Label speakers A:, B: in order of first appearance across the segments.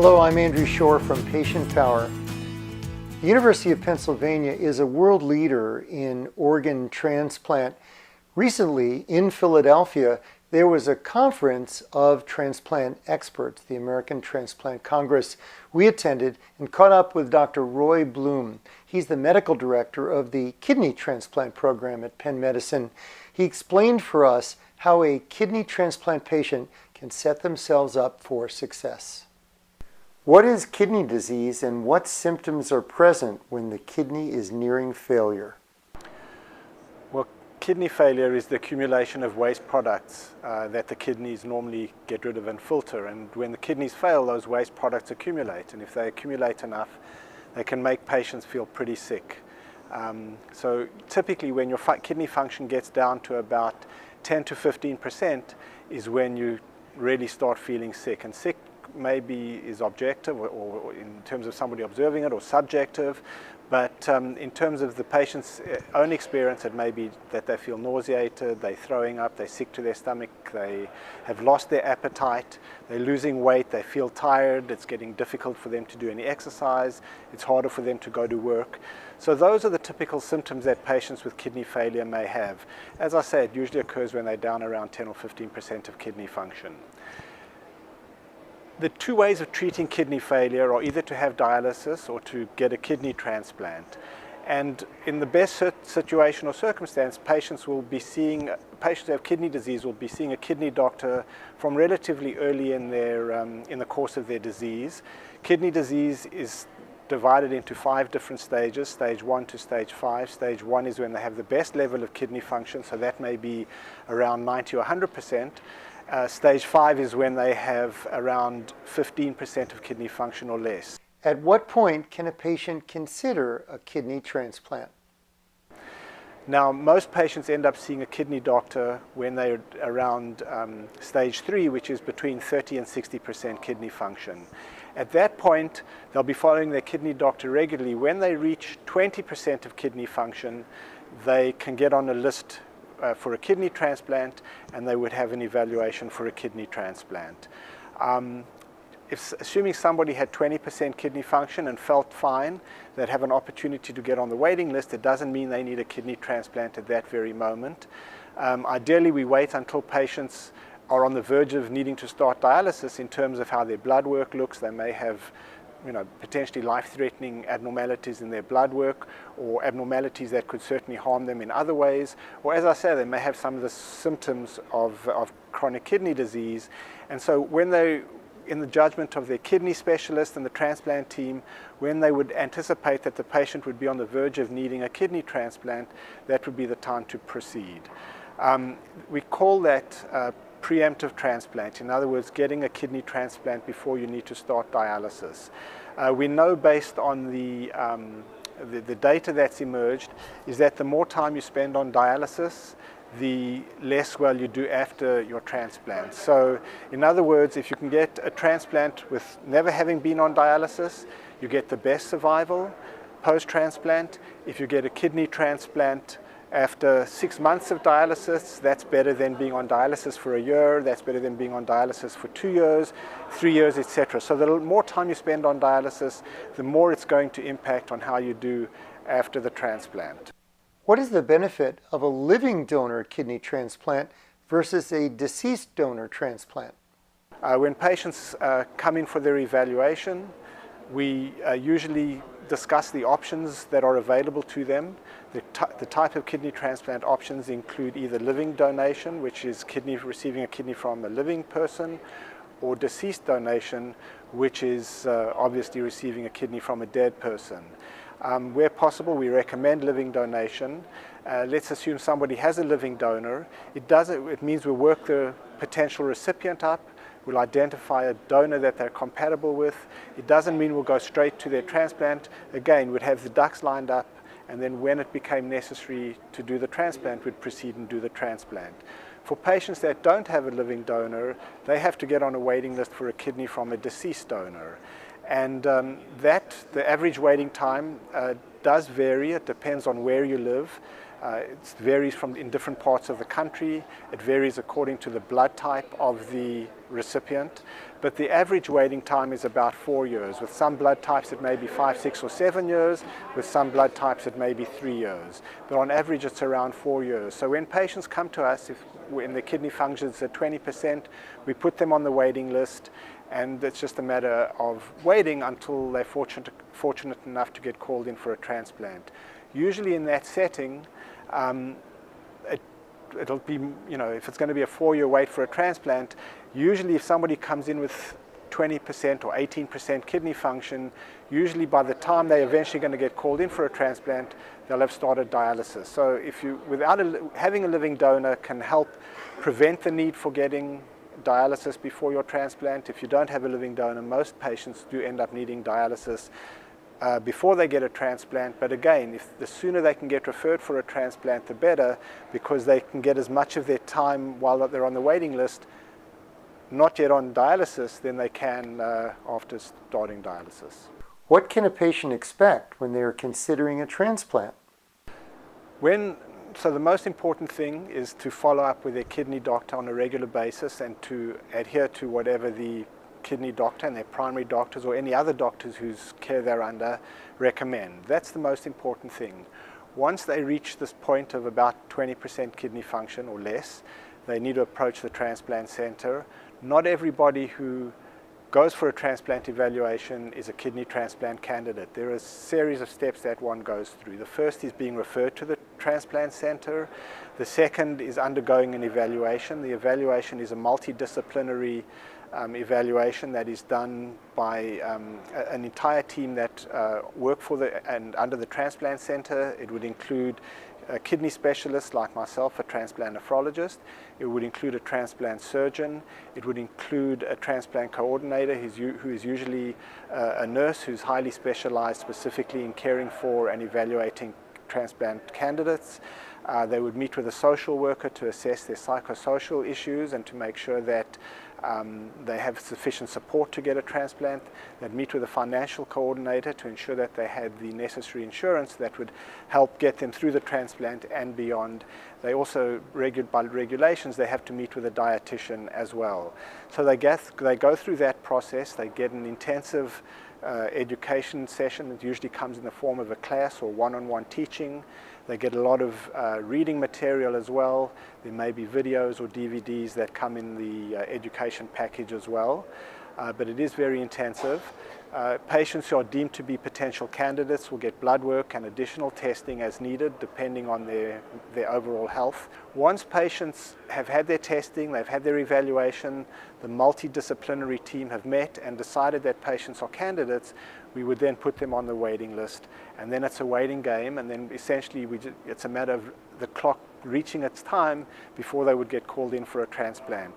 A: Hello, I'm Andrew Schorr from Patient Power. The University of Pennsylvania is a world leader in organ transplant. Recently, in Philadelphia, there was a conference of transplant experts, the American Transplant Congress. We attended and caught up with Dr. Roy Bloom. He's the medical director of the kidney transplant program at Penn Medicine. He explained for us how a kidney transplant patient can set themselves up for success. What is kidney disease and what symptoms are present when the kidney is nearing failure?
B: Well, kidney failure is the accumulation of waste products that the kidneys normally get rid of and filter. And when the kidneys fail, those waste products accumulate. And if they accumulate enough, they can make patients feel pretty sick. So typically when your kidney function gets down to about 10 to 15% is when you really start feeling sick. And sick maybe is objective or in terms of somebody observing it, or subjective, but in terms of the patient's own experience, it may be that they feel nauseated, they're throwing up, they're sick to their stomach, they have lost their appetite, they're losing weight, they feel tired, it's getting difficult for them to do any exercise, it's harder for them to go to work. So those are the typical symptoms that patients with kidney failure may have. As I say, it usually occurs when they're down around 10 or 15% of kidney function. The two ways of treating kidney failure are either to have dialysis or to get a kidney transplant. And in the best situation or circumstance, patients who have kidney disease will be seeing a kidney doctor from relatively early in the course of their disease. Kidney disease is divided into 5 different stages, stage 1 to stage 5. Stage 1 is when they have the best level of kidney function, so that may be around 90 or 100%. Stage 5 is when they have around 15% of kidney function or less.
A: At what point can a patient consider a kidney transplant?
B: Now, most patients end up seeing a kidney doctor when they're around stage 3, which is between 30 and 60% kidney function. At that point, they'll be following their kidney doctor regularly. When they reach 20% of kidney function, they can get on a list for a kidney transplant, and they would have an evaluation for a kidney transplant. Assuming somebody had 20% kidney function and felt fine, they'd have an opportunity to get on the waiting list. It doesn't mean they need a kidney transplant at that very moment. Ideally, we wait until patients are on the verge of needing to start dialysis in terms of how their blood work looks. They may have potentially life-threatening abnormalities in their blood work, or abnormalities that could certainly harm them in other ways. Or as I say, they may have some of the symptoms of chronic kidney disease. And so when they, in the judgment of their kidney specialist and the transplant team, when they would anticipate that the patient would be on the verge of needing a kidney transplant, that would be the time to proceed. We call that preemptive transplant. In other words, getting a kidney transplant before you need to start dialysis. We know based on the data that's emerged is that the more time you spend on dialysis, the less well you do after your transplant. So in other words, if you can get a transplant with never having been on dialysis, you get the best survival post-transplant. If you get a kidney transplant after 6 months of dialysis, that's better than being on dialysis for a year, that's better than being on dialysis for 2 years, 3 years, etc. So the more time you spend on dialysis, the more it's going to impact on how you do after the transplant.
A: What is the benefit of a living donor kidney transplant versus a deceased donor transplant?
B: When patients come in for their evaluation, we usually discuss the options that are available to them. The type of kidney transplant options include either living donation, which is receiving a kidney from a living person, or deceased donation, which is obviously receiving a kidney from a dead person. Where possible, we recommend living donation. Let's assume somebody has a living donor. It means we work the potential recipient up. We'll identify a donor that they're compatible with. It doesn't mean we'll go straight to their transplant. Again, we'd have the ducks lined up, and then when it became necessary to do the transplant, we'd proceed and do the transplant. For patients that don't have a living donor, they have to get on a waiting list for a kidney from a deceased donor. And the average waiting time does vary. It depends on where you live. It varies in different parts of the country. It varies according to the blood type of the recipient. But the average waiting time is about 4 years. With some blood types, it may be 5, 6, or 7 years. With some blood types, it may be 3 years. But on average, it's around 4 years. So when patients come to us, when their kidney functions at 20%, we put them on the waiting list. And it's just a matter of waiting until they're fortunate enough to get called in for a transplant. Usually in that setting, it'll be, if it's going to be a 4-year wait for a transplant, usually if somebody comes in with 20% or 18% kidney function, usually by the time they're eventually going to get called in for a transplant, they'll have started dialysis. So having a living donor can help prevent the need for getting dialysis before your transplant. If you don't have a living donor, most patients do end up needing dialysis before they get a transplant. But again, the sooner they can get referred for a transplant, the better, because they can get as much of their time while they're on the waiting list not yet on dialysis than they can after starting dialysis.
A: What can a patient expect when they're considering a transplant?
B: So the most important thing is to follow up with their kidney doctor on a regular basis and to adhere to whatever the kidney doctor and their primary doctors or any other doctors whose care they're under recommend. That's the most important thing. Once they reach this point of about 20% kidney function or less, they need to approach the transplant center. Not everybody who goes for a transplant evaluation is a kidney transplant candidate. There are a series of steps that one goes through. The first is being referred to the transplant center. The second is undergoing an evaluation. The evaluation is a multidisciplinary evaluation that is done by an entire team that work and under the transplant center. It would include a kidney specialist like myself, a transplant nephrologist. It would include a transplant surgeon. It would include a transplant coordinator who is usually a nurse who's highly specialized specifically in caring for and evaluating transplant candidates. They would meet with a social worker to assess their psychosocial issues and to make sure that they have sufficient support to get a transplant. They'd meet with a financial coordinator to ensure that they had the necessary insurance that would help get them through the transplant and beyond. They also, by regulations, they have to meet with a dietitian as well. So they go through that process. They get an intensive education session that usually comes in the form of a class or one-on-one teaching. They get a lot of reading material as well. There may be videos or DVDs that come in the education package as well. But it is very intensive. Patients who are deemed to be potential candidates will get blood work and additional testing as needed depending on their overall health. Once patients have had their testing, they've had their evaluation, the multidisciplinary team have met and decided that patients are candidates, we would then put them on the waiting list. And then it's a waiting game, and then essentially it's a matter of the clock reaching its time before they would get called in for a transplant.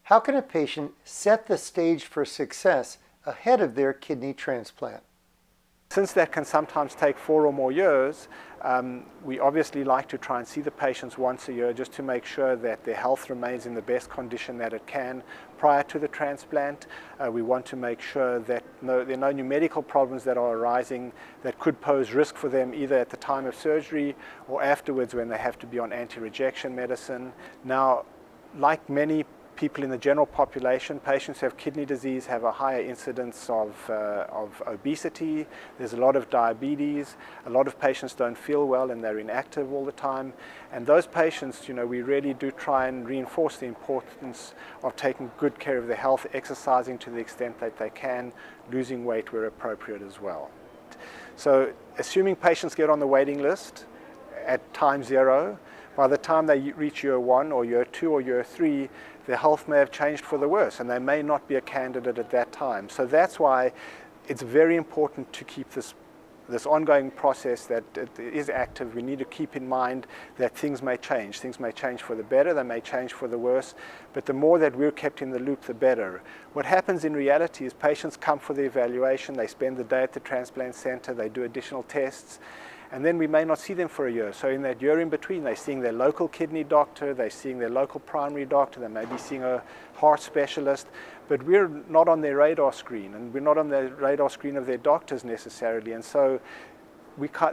A: How can a patient set the stage for success ahead of their kidney transplant?
B: Since that can sometimes take 4 or more years, we obviously like to try and see the patients once a year just to make sure that their health remains in the best condition that it can prior to the transplant. We want to make sure that there are no new medical problems that are arising that could pose risk for them either at the time of surgery or afterwards when they have to be on anti-rejection medicine. Now, like many people in the general population, patients who have kidney disease have a higher incidence of obesity. There's a lot of diabetes. A lot of patients don't feel well and they're inactive all the time. And those patients, we really do try and reinforce the importance of taking good care of their health, exercising to the extent that they can, losing weight where appropriate as well. So assuming patients get on the waiting list at time 0, by the time they reach year 1 or year 2 or year 3, their health may have changed for the worse and they may not be a candidate at that time. So that's why it's very important to keep this ongoing process that it is active. We need to keep in mind that things may change. Things may change for the better, they may change for the worse, but the more that we're kept in the loop, the better. What happens in reality is patients come for the evaluation, they spend the day at the transplant center, they do additional tests, and then we may not see them for a year. So in that year in between, they're seeing their local kidney doctor, they're seeing their local primary doctor, they may be seeing a heart specialist, but we're not on their radar screen, and we're not on the radar screen of their doctors necessarily. And so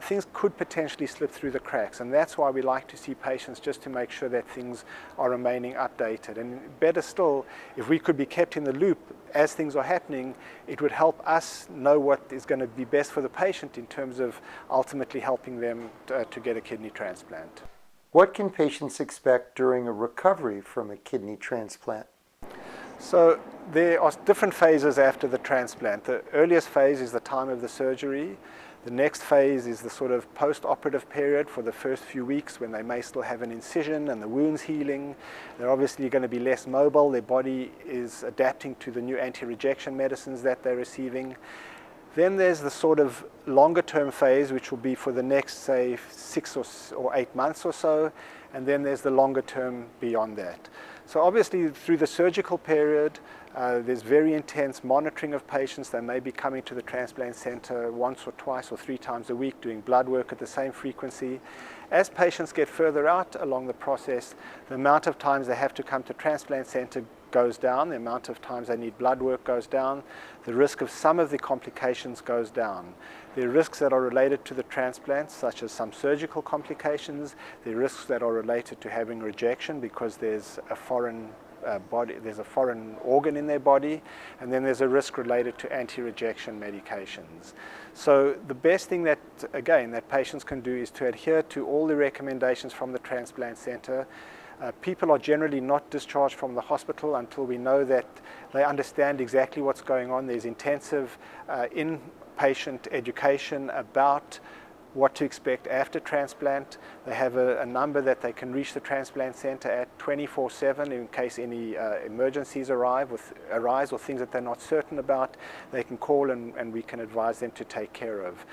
B: things could potentially slip through the cracks, and that's why we like to see patients, just to make sure that things are remaining updated. And better still, if we could be kept in the loop as things are happening, it would help us know what is going to be best for the patient in terms of ultimately helping them to get a kidney transplant.
A: What can patients expect during a recovery from a kidney transplant?
B: So there are different phases after the transplant. The earliest phase is the time of the surgery. The next phase is the sort of post-operative period for the first few weeks, when they may still have an incision and the wound's healing. They're obviously going to be less mobile. Their body is adapting to the new anti-rejection medicines that they're receiving. Then there's the sort of longer-term phase, which will be for the next, say, 6 or 8 months or so. And then there's the longer term beyond that. So obviously, through the surgical period, there's very intense monitoring of patients. They may be coming to the transplant center once or twice or 3 times a week, doing blood work at the same frequency. As patients get further out along the process, the amount of times they have to come to transplant center goes down, the amount of times they need blood work goes down, the risk of some of the complications goes down. There are risks that are related to the transplants, such as some surgical complications. There are risks that are related to having rejection because there's a foreign there's a foreign organ in their body, and then there's a risk related to anti-rejection medications. So the best thing that, again, that patients can do is to adhere to all the recommendations from the transplant center. People are generally not discharged from the hospital until we know that they understand exactly what's going on. There's intensive inpatient education about what to expect after transplant. They have a number that they can reach the transplant center at 24/7 in case any emergencies arise or things that they're not certain about. They can call and we can advise them to take care of.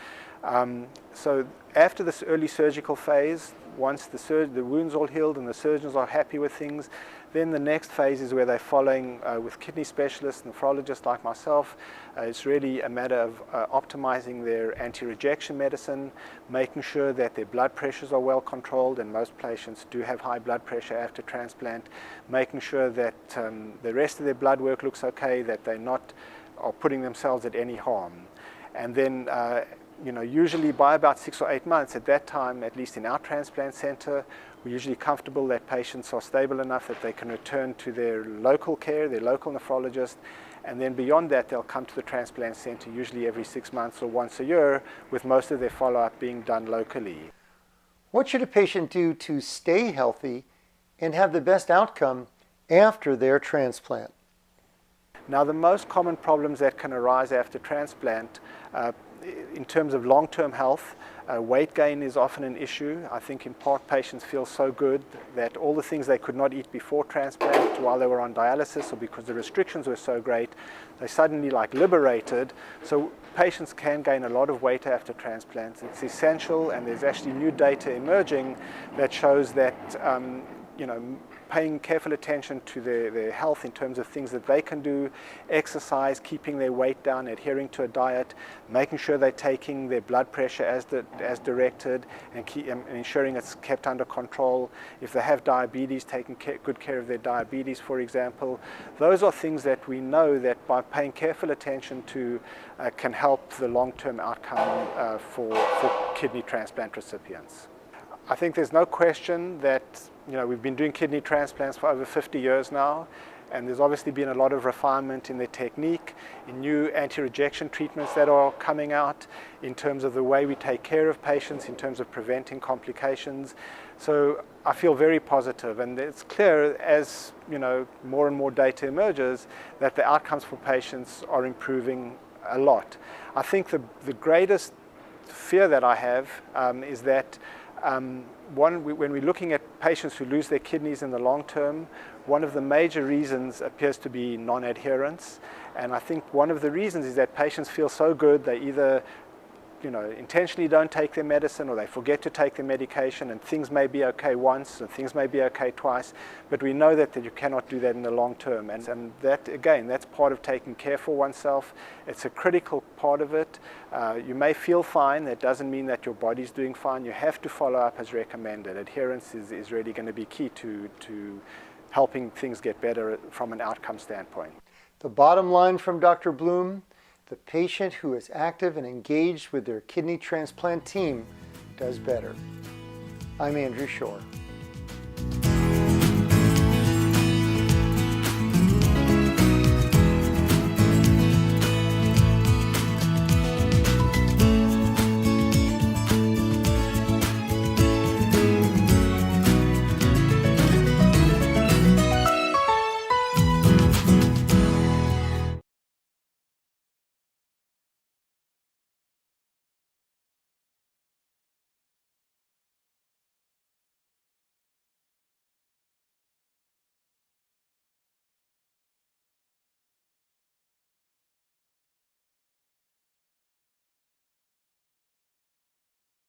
B: So after this early surgical phase, once the wound's all healed and the surgeons are happy with things, then the next phase is where they're following with kidney specialists, nephrologists like myself. It's really a matter of optimizing their anti-rejection medicine, making sure that their blood pressures are well controlled, and most patients do have high blood pressure after transplant, making sure that the rest of their blood work looks okay, that they're not are putting themselves at any harm. And then usually by about 6 or 8 months, at that time, at least in our transplant center, we're usually comfortable that patients are stable enough that they can return to their local care, their local nephrologist, and then beyond that, they'll come to the transplant center usually every 6 months or once a year, with most of their follow-up being done locally.
A: What should a patient do to stay healthy and have the best outcome after their transplant?
B: Now, the most common problems that can arise after transplant, in terms of long-term health, weight gain is often an issue. I think in part patients feel so good that all the things they could not eat before transplant while they were on dialysis, or because the restrictions were so great, they suddenly liberated. So patients can gain a lot of weight after transplants. It's essential, and there's actually new data emerging that shows that paying careful attention to their health in terms of things that they can do, exercise, keeping their weight down, adhering to a diet, making sure they're taking their blood pressure as directed, and ensuring it's kept under control. If they have diabetes, taking good care of their diabetes, for example. Those are things that we know that by paying careful attention to can help the long-term outcome for kidney transplant recipients. I think there's no question that we've been doing kidney transplants for over 50 years now, and there's obviously been a lot of refinement in the technique, in new anti-rejection treatments that are coming out, in terms of the way we take care of patients, in terms of preventing complications. So I feel very positive, and it's clear as more and more data emerges that the outcomes for patients are improving a lot. I think the greatest fear that I have is that when we're looking at patients who lose their kidneys in the long term, one of the major reasons appears to be non-adherence. And I think one of the reasons is that patients feel so good, they either intentionally don't take their medicine, or they forget to take their medication, and things may be okay once and things may be okay twice, but we know that you cannot do that in the long term. And that, again, that's part of taking care for oneself. It's a critical part of it. You may feel fine. That doesn't mean that your body's doing fine. You have to follow up as recommended. Adherence is really going to be key to helping things get better from an outcome standpoint.
A: The bottom line from Dr. Bloom: The patient who is active and engaged with their kidney transplant team does better. I'm Andrew Schorr.